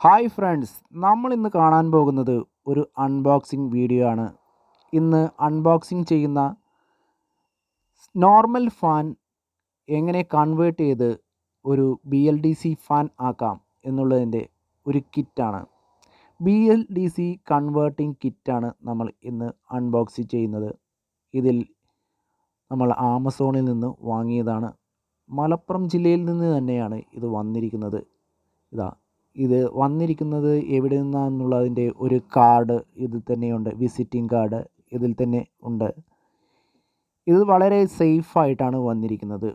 Hi friends, നമ്മൾ ഇന്ന് കാണാൻ പോകുന്നത് ഒരു അൺബോക്സിംഗ് വീഡിയോ ആണ്. ഇന്ന് അൺബോക്സിംഗ് ചെയ്യുന്ന നോർമൽ ഫാൻ എങ്ങനെ കൺവേർട്ട് ചെയ്ത് ഒരു BLDC ഫാൻ ആക്കാം എന്നുള്ളതിൻ്റെ ഒരു കിറ്റാണ്. BLDC കൺവേർട്ടിംഗ് കിറ്റാണ് നമ്മൾ ഇന്ന് അൺബോക്സ് ചെയ്യുന്നത്. ഇതിൽ നമ്മൾ ആമസോണിൽ നിന്ന് വാങ്ങിയതാണ്. മലപ്പുറം ജില്ലയിൽ നിന്ന് തന്നെയാണ് ഇത് വന്നിരിക്കുന്നത്. ഇത് വന്നിരിക്കുന്നത് എവിടെ നിന്നാണെന്നുള്ളതിൻ്റെ ഒരു കാർഡ് ഇതിൽ തന്നെയുണ്ട്. വിസിറ്റിംഗ് കാർഡ് ഇതിൽ തന്നെ ഉണ്ട്. ഇത് വളരെ സേഫായിട്ടാണ് വന്നിരിക്കുന്നത്.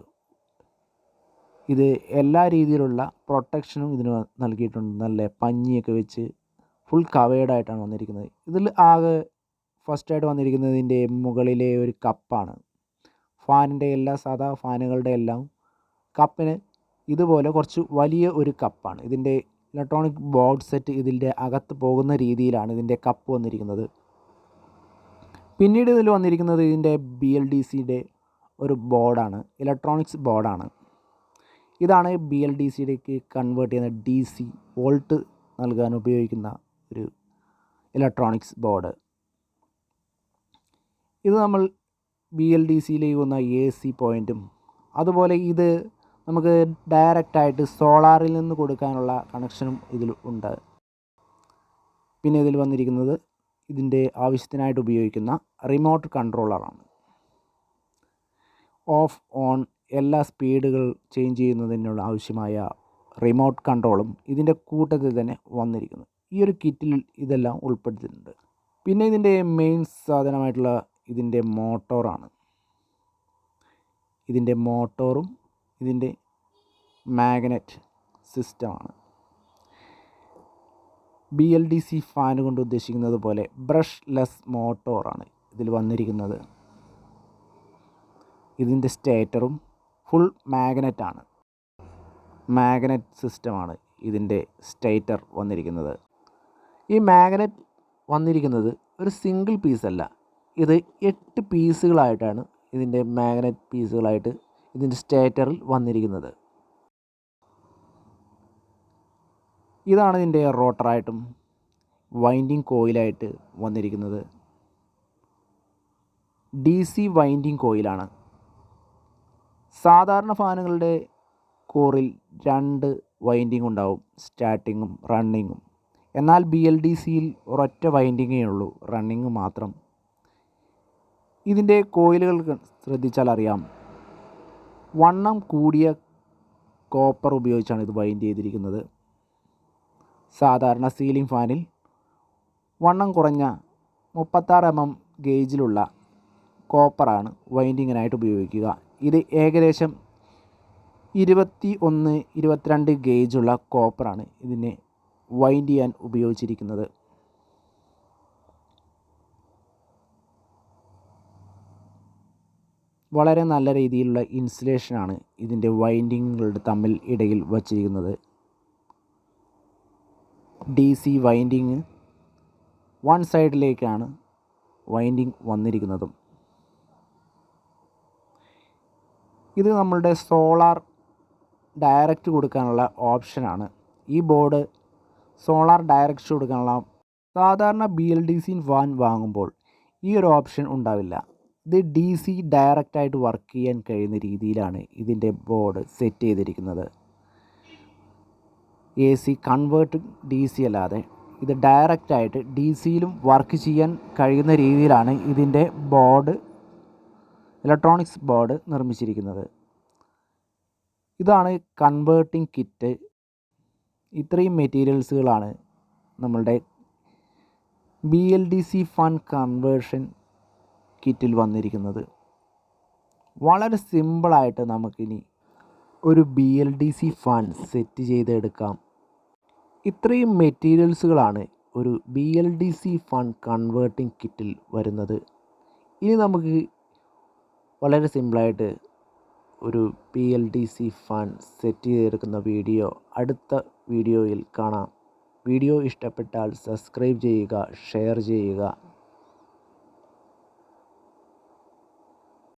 ഇത് എല്ലാ രീതിയിലുള്ള പ്രൊട്ടക്ഷനും ഇതിന് നൽകിയിട്ടുണ്ട്. നല്ല പഞ്ഞിയൊക്കെ വെച്ച് ഫുൾ കവേർഡായിട്ടാണ് വന്നിരിക്കുന്നത്. ഇതിൽ ആകെ ഫസ്റ്റായിട്ട് വന്നിരിക്കുന്നതിൻ്റെ മുകളിലെ ഒരു കപ്പാണ്. ഫാനിൻ്റെ എല്ലാ സാധാ ഫാനുകളുടെ എല്ലാം കപ്പിന് ഇതുപോലെ കുറച്ച് വലിയ ഒരു കപ്പാണ്. ഇതിൻ്റെ ഇലക്ട്രോണിക് ബോർഡ് സെറ്റ് ഇതിൻ്റെ അകത്ത് പോകുന്ന രീതിയിലാണ് ഇതിൻ്റെ കപ്പ് വന്നിരിക്കുന്നത്. പിന്നീട് ഇതിൽ വന്നിരിക്കുന്നത് ഇതിൻ്റെ BLDCയുടെ ഒരു ബോർഡാണ്, ഇലക്ട്രോണിക്സ് ബോർഡാണ്. ഇതാണ് BLDCയിലേക്ക് കൺവേർട്ട് ചെയ്യുന്ന DC വോൾട്ട് നൽകാൻ ഉപയോഗിക്കുന്ന ഒരു ഇലക്ട്രോണിക്സ് ബോർഡ്. ഇത് നമ്മൾ BLDCയിലേക്ക് വന്ന AC പോയിൻറ്റും അതുപോലെ ഇത് നമുക്ക് ഡയറക്റ്റായിട്ട് സോളാറിൽ നിന്ന് കൊടുക്കാനുള്ള കണക്ഷനും ഇതിൽ ഉണ്ട്. പിന്നെ ഇതിൽ വന്നിരിക്കുന്നത് ഇതിൻ്റെ ആവശ്യത്തിനായിട്ട് ഉപയോഗിക്കുന്ന റിമോട്ട് കൺട്രോളറാണ്. ഓഫ് ഓൺ എല്ലാ സ്പീഡുകൾ ചേഞ്ച് ചെയ്യുന്നതിനുള്ള ആവശ്യമായ റിമോട്ട് കൺട്രോളും ഇതിൻ്റെ കൂട്ടത്തിൽ തന്നെ വന്നിരിക്കുന്നു. ഈ ഒരു കിറ്റിൽ ഇതെല്ലാം ഉൾപ്പെടുത്തിയിട്ടുണ്ട്. പിന്നെ ഇതിൻ്റെ മെയിൻ സാധനമായിട്ടുള്ള ഇതിൻ്റെ മോട്ടോറാണ്. ഇതിൻ്റെ മോട്ടോറും ഇതിൻ്റെ മാഗ്നറ്റ് സിസ്റ്റമാണ്. BLDC ഫാൻ കൊണ്ട് ഉദ്ദേശിക്കുന്നത് പോലെ ബ്രഷ് ലെസ് മോട്ടോറാണ് ഇതിൽ വന്നിരിക്കുന്നത്. ഇതിൻ്റെ സ്റ്റേറ്ററും ഫുൾ മാഗ്നറ്റാണ്. മാഗ്നറ്റ് സിസ്റ്റമാണ് ഇതിൻ്റെ സ്റ്റേറ്റർ വന്നിരിക്കുന്നത്. ഈ മാഗ്നറ്റ് വന്നിരിക്കുന്നത് ഒരു സിംഗിൾ പീസല്ല, ഇത് 8 പീസുകളായിട്ടാണ് ഇതിൻ്റെ മാഗ്നറ്റ് പീസുകളായിട്ട് ഇതിൻ്റെ സ്റ്റേറ്ററിൽ വന്നിരിക്കുന്നത്. ഇതാണ് ഇതിൻ്റെ റോട്ടറായിട്ടും വൈൻഡിങ് കോയിലായിട്ട് വന്നിരിക്കുന്നത്. DC വൈൻഡിങ് കോയിലാണ്. സാധാരണ ഫാനുകളുടെ കോറിൽ 2 വൈൻഡിങ് ഉണ്ടാവും, സ്റ്റാർട്ടിങ്ങും റണ്ണിങ്ങും. എന്നാൽ BLDCയിൽ ഒരൊറ്റ വൈൻഡിങ്ങേ ഉള്ളൂ, റണ്ണിങ് മാത്രം. ഇതിൻ്റെ കോയിലുകൾ ശ്രദ്ധിച്ചാൽ അറിയാം, വണ്ണം കൂടിയ കോപ്പർ ഉപയോഗിച്ചാണ് ഇത് വൈൻഡ് ചെയ്തിരിക്കുന്നത്. സാധാരണ സീലിംഗ് ഫാനിൽ വണ്ണം കുറഞ്ഞ 36 mm ഗേജിലുള്ള കോപ്പറാണ് വൈൻഡിങ്ങിനായിട്ട് ഉപയോഗിക്കുക. ഇത് ഏകദേശം 21-22 ഗേജുള്ള കോപ്പറാണ് ഇതിനെ വൈൻഡ് ചെയ്യാൻ ഉപയോഗിച്ചിരിക്കുന്നത്. വളരെ നല്ല രീതിയിലുള്ള ഇൻസുലേഷനാണ് ഇതിൻ്റെ വൈൻഡിങ്ങുകളുടെ തമ്മിൽ ഇടയിൽ വച്ചിരിക്കുന്നത്. DC വൈൻഡിങ് വൺ സൈഡിലേക്കാണ് വൈൻഡിങ് വന്നിരിക്കുന്നതും. ഇത് നമ്മളുടെ സോളാർ ഡയറക്റ്റ് കൊടുക്കാനുള്ള ഓപ്ഷനാണ്. ഈ ബോർഡ് സോളാർ ഡയറക്റ്റ് കൊടുക്കാനുള്ള സാധാരണ BLDC ഫാൻ വാങ്ങുമ്പോൾ ഈ ഒരു ഓപ്ഷൻ ഉണ്ടാവില്ല. ഇത് DC ഡയറക്റ്റായിട്ട് വർക്ക് ചെയ്യാൻ കഴിയുന്ന രീതിയിലാണ് ഇതിൻ്റെ ബോർഡ് സെറ്റ് ചെയ്തിരിക്കുന്നത്. AC കൺവേർട്ടിംഗ് DC അല്ലാതെ ഇത് ഡയറക്റ്റായിട്ട് DCയിലും വർക്ക് ചെയ്യാൻ കഴിയുന്ന രീതിയിലാണ് ഇതിൻ്റെ ബോർഡ്, ഇലക്ട്രോണിക്സ് ബോർഡ് നിർമ്മിച്ചിരിക്കുന്നത്. ഇതാണ് കൺവേർട്ടിംഗ് കിറ്റ്. ഇത്രയും മെറ്റീരിയൽസുകളാണ് നമ്മളുടെ BLDC ഫാൻ കൺവേർഷൻ കിറ്റിൽ വന്നിരിക്കുന്നത്. വളരെ സിമ്പിളായിട്ട് നമുക്കിനി ഒരു BLDC ഫാൻ സെറ്റ് ചെയ്തെടുക്കാം. ഇത്രയും മെറ്റീരിയൽസുകളാണ് ഒരു BLDC ഫാൻ കൺവേർട്ടിംഗ് കിറ്റിൽ വരുന്നത്. ഇനി നമുക്ക് വളരെ സിമ്പിളായിട്ട് ഒരു BLDC ഫാൻ സെറ്റ് ചെയ്തെടുക്കുന്ന വീഡിയോ അടുത്ത വീഡിയോയിൽ കാണാം. വീഡിയോ ഇഷ്ടപ്പെട്ടാൽ സബ്സ്ക്രൈബ് ചെയ്യുക, ഷെയർ ചെയ്യുക.